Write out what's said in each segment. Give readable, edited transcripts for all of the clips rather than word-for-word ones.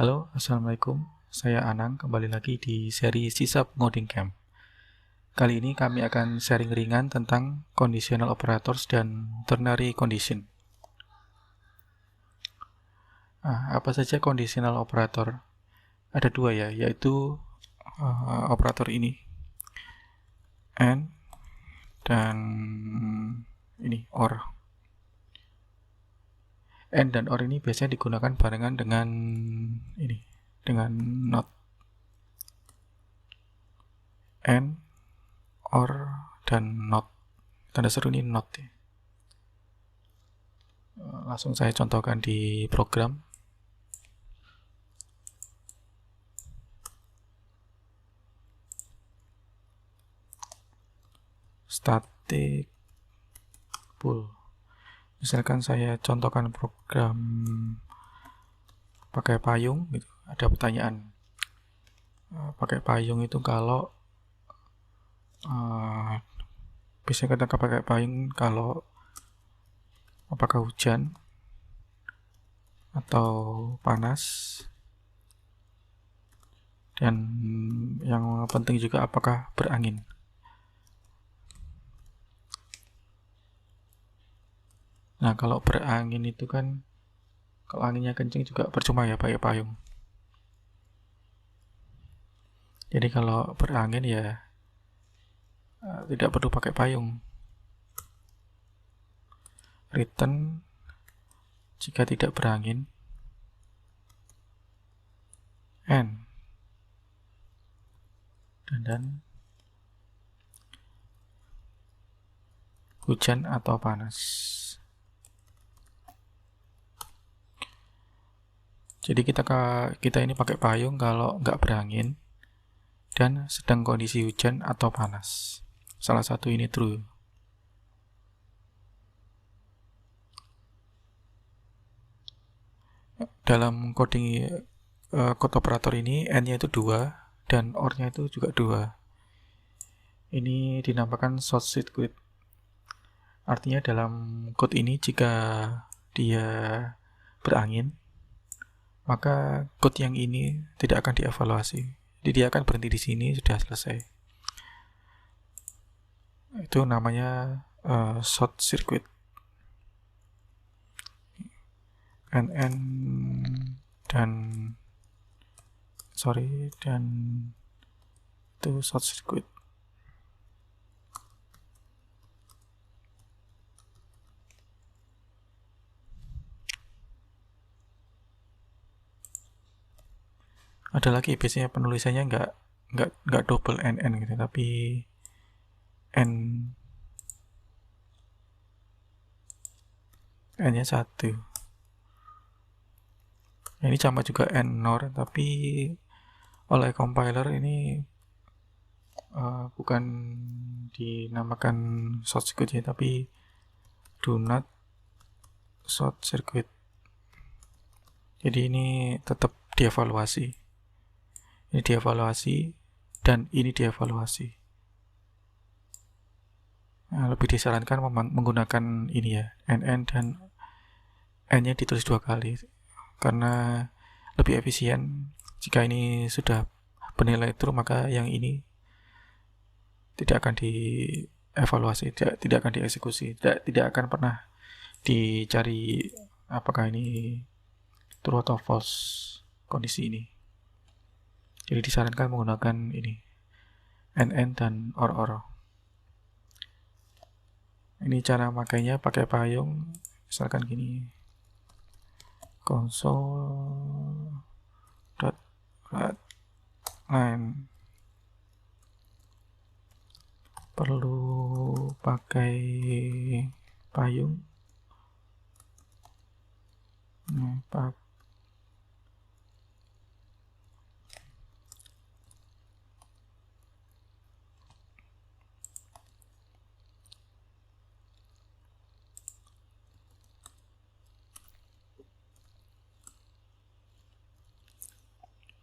Halo, Assalamualaikum. Saya Anang, kembali lagi di seri Sisap Ngoding Camp. Kali ini kami akan sharing ringan tentang conditional operators dan ternary condition. Apa saja conditional operator? Ada dua ya, yaitu operator ini, AND, dan ini, OR. AND dan OR ini biasanya digunakan barengan dengan ini, dengan NOT. AND, OR, dan NOT. Tanda seru ini NOT ya. Langsung saya contohkan di program. Static bool. Misalkan saya contohkan program pakai payung gitu. Ada pertanyaan. Pakai payung itu kalau biasanya kita pakai payung kalau apakah hujan atau panas, dan yang penting juga apakah berangin. Nah, kalau berangin itu kan, kalau anginnya kencing juga percuma ya pakai payung. Jadi kalau berangin ya tidak perlu pakai payung. Return jika tidak berangin, and, dan hujan atau panas. Jadi kita ini pakai payung kalau nggak berangin dan sedang kondisi hujan atau panas. Salah satu ini true. Dalam coding code operator ini n-nya itu 2 dan or-nya itu juga 2. Ini dinamakan short circuit. Artinya dalam code ini jika dia berangin, maka code yang ini tidak akan dievaluasi. Jadi dia akan berhenti di sini, sudah selesai. Itu namanya short circuit. NN dan itu short circuit. Ada lagi biasanya penulisannya nggak double NN gitu, tapi N-nya 1. Ini sama juga NOR, tapi oleh compiler ini bukan dinamakan short circuit ya, tapi do not short circuit. Jadi ini tetap dievaluasi. Ini dievaluasi dan ini dievaluasi. Nah, lebih disarankan menggunakan ini ya, NN dan N-nya ditulis 2 kali karena lebih efisien. Jika ini sudah bernilai true, maka yang ini tidak akan dievaluasi, tidak akan dieksekusi, tidak akan pernah dicari apakah ini true atau false kondisi ini. Jadi disarankan menggunakan ini NN dan OR. Ini cara makainya pakai payung, misalkan gini, console.writeLine perlu pakai payung.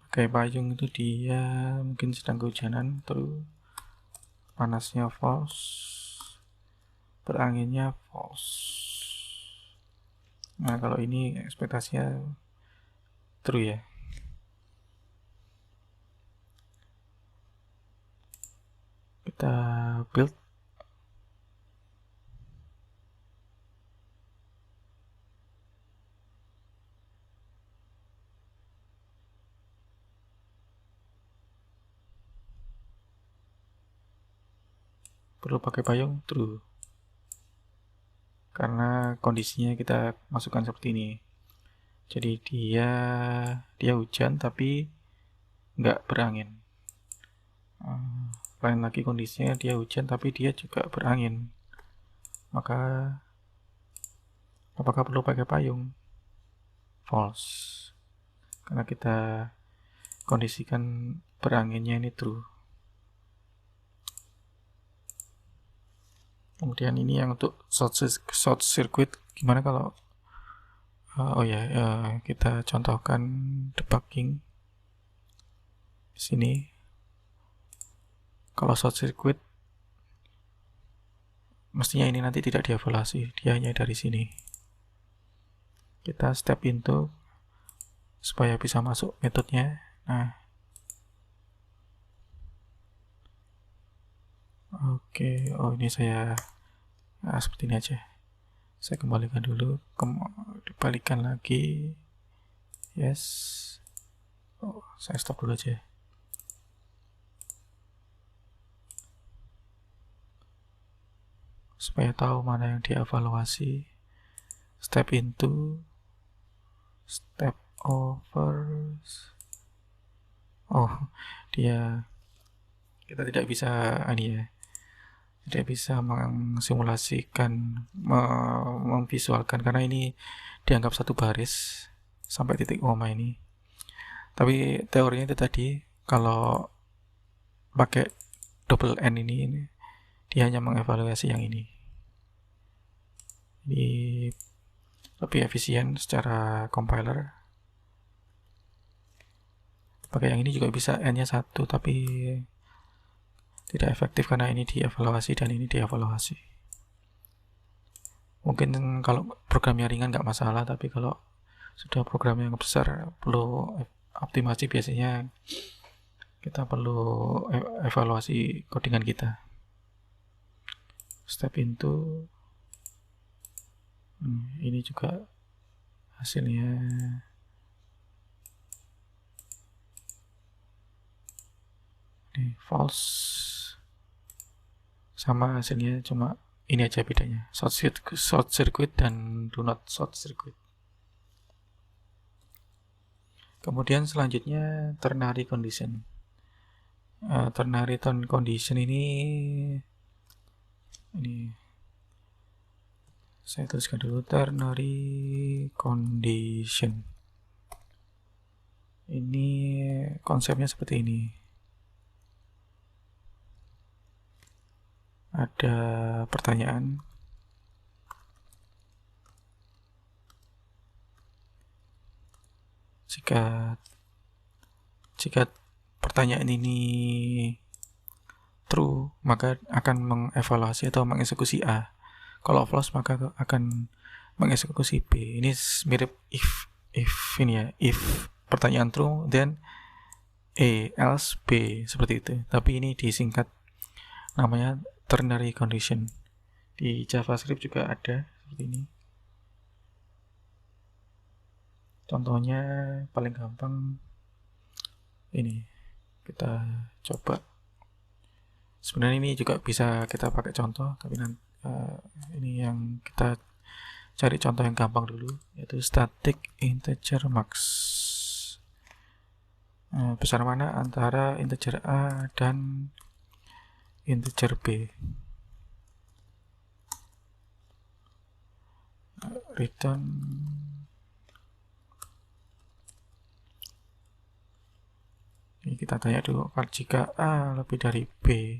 Pakai payung itu dia mungkin sedang kehujanan, terus panasnya false, beranginnya false. Nah, kalau ini ekspektasinya true ya. kita build. Perlu pakai payung, true. Karena kondisinya kita masukkan seperti ini. Jadi dia hujan tapi nggak berangin. Lain lagi kondisinya dia hujan tapi dia juga berangin. Maka apakah perlu pakai payung? False. Karena kita kondisikan beranginnya ini true. Kemudian ini yang untuk short circuit, gimana kalau kita contohkan debugging di sini. Kalau short circuit mestinya ini nanti tidak dievaluasi, dia hanya dari sini. Kita step into supaya bisa masuk metodenya. Nah, oke, ini saya seperti ini aja. Saya kembalikan dulu, dibalikan lagi. Yes. Saya stop dulu aja. Supaya tahu mana yang dievaluasi. Step into, step over. Kita tidak bisa tidak bisa mengsimulasikan, memvisualkan karena ini dianggap satu baris sampai titik koma ini. Tapi teorinya itu tadi, kalau pakai double N ini dia hanya mengevaluasi yang ini. Jadi lebih efisien secara compiler. Pakai yang ini juga bisa N-nya 1, tapi tidak efektif karena ini dievaluasi dan ini dievaluasi. Mungkin kalau programnya ringan nggak masalah, tapi kalau sudah program yang besar perlu optimasi, biasanya kita perlu evaluasi codingan kita. Step into, ini juga hasilnya ini false, sama hasilnya cuma ini aja bedanya, short circuit dan do not short circuit. Kemudian selanjutnya ternary condition. Ternary condition ini saya tuliskan dulu, ternary condition. Ini konsepnya seperti ini. Ada pertanyaan. Jika pertanyaan ini true, maka akan mengevaluasi atau mengeksekusi A. Kalau false, maka akan mengeksekusi B. Ini mirip if ini ya, if pertanyaan true, then A, else B, seperti itu. Tapi ini disingkat namanya ternary condition. Di JavaScript juga ada seperti ini. Contohnya paling gampang ini, kita coba. Sebenarnya ini juga bisa kita pakai contoh, tapi nanti ini yang kita cari contoh yang gampang dulu, yaitu static integer max. Besar mana antara integer A dan integer B. Return ini kita tanya dulu, jika A lebih dari B,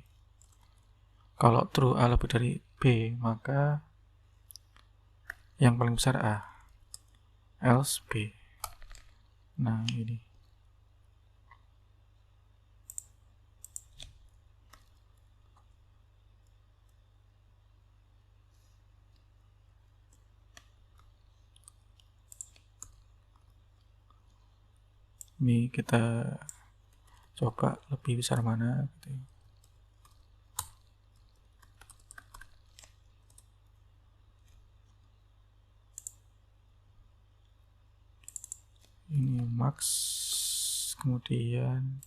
kalau true A lebih dari B, maka yang paling besar A, else B. Nah, ini kita coba lebih besar mana gitu. max, kemudian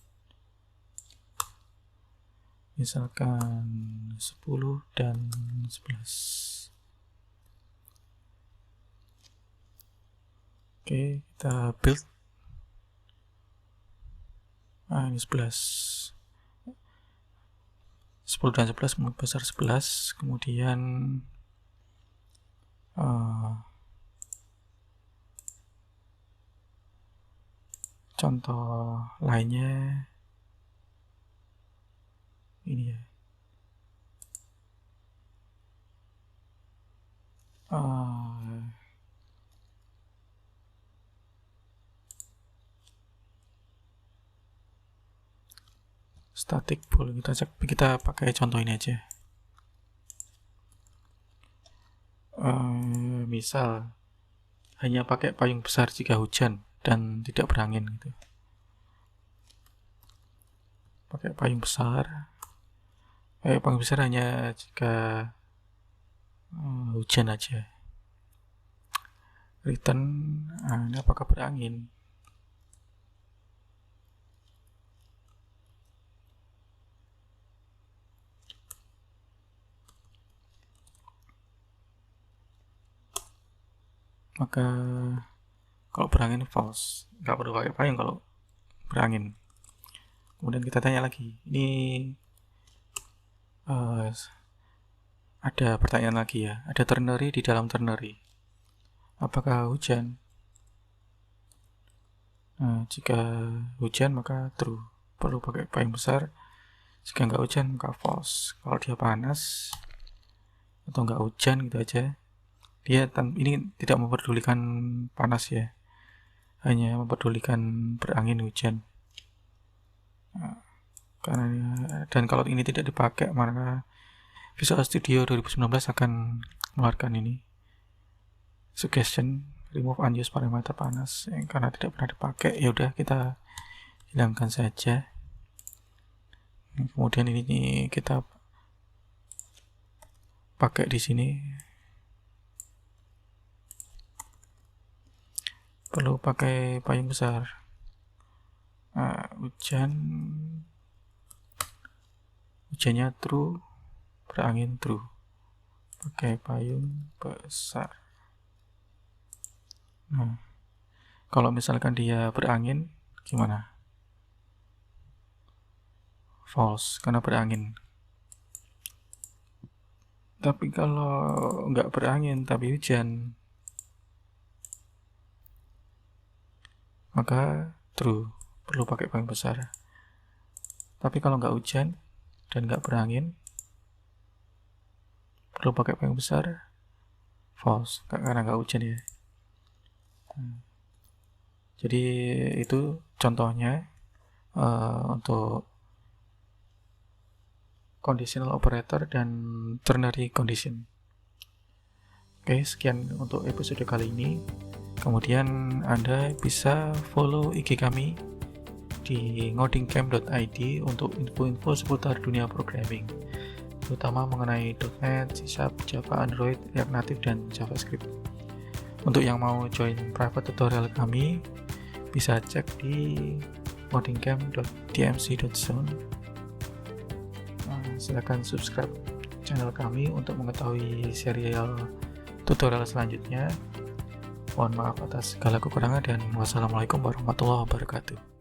misalkan 10 dan 11. Oke, kita build. Ini 11. 10 dan 11 membesar 11, kemudian contoh lainnya ini ya. Static pool, kita pakai contoh ini aja. Misal hanya pakai payung besar jika hujan dan tidak berangin gitu. Pakai payung besar hanya jika hujan aja. Return, ini apakah berangin? Maka kalau berangin false, nggak perlu pakai payung kalau berangin. Kemudian kita tanya lagi, ini ada pertanyaan lagi ya, ada ternary di dalam ternary, apakah hujan? Jika hujan maka true, perlu pakai payung besar. Jika nggak hujan maka false. Kalau dia panas atau nggak hujan gitu aja, dia ini tidak memperdulikan panas ya, hanya memperdulikan berangin hujan. Dan kalau ini tidak dipakai, maka Visual Studio 2019 akan mengeluarkan ini suggestion remove unused parameter panas, karena tidak pernah dipakai. Ya udah, kita hilangkan saja. Kemudian ini kita pakai di sini. Perlu pakai payung besar. Hujannya true, berangin true, pakai payung besar. Kalau misalkan dia berangin gimana? False, karena berangin. Tapi kalau nggak berangin tapi hujan, maka true, perlu pakai payung besar. Tapi kalau nggak hujan dan nggak berangin, perlu pakai payung besar, false, karena nggak hujan ya. Jadi itu contohnya untuk conditional operator dan ternary condition. Oke, sekian untuk episode kali ini. Kemudian Anda bisa follow IG kami di ngodingcamp.id untuk info-info seputar dunia programming, terutama mengenai .NET, C#, Java, Android, React Native, dan JavaScript. Untuk yang mau join private tutorial kami, bisa cek di ngodingcamp.tmc.zone. Silakan subscribe channel kami untuk mengetahui serial tutorial selanjutnya. Mohon maaf atas segala kekurangan dan wassalamualaikum warahmatullahi wabarakatuh.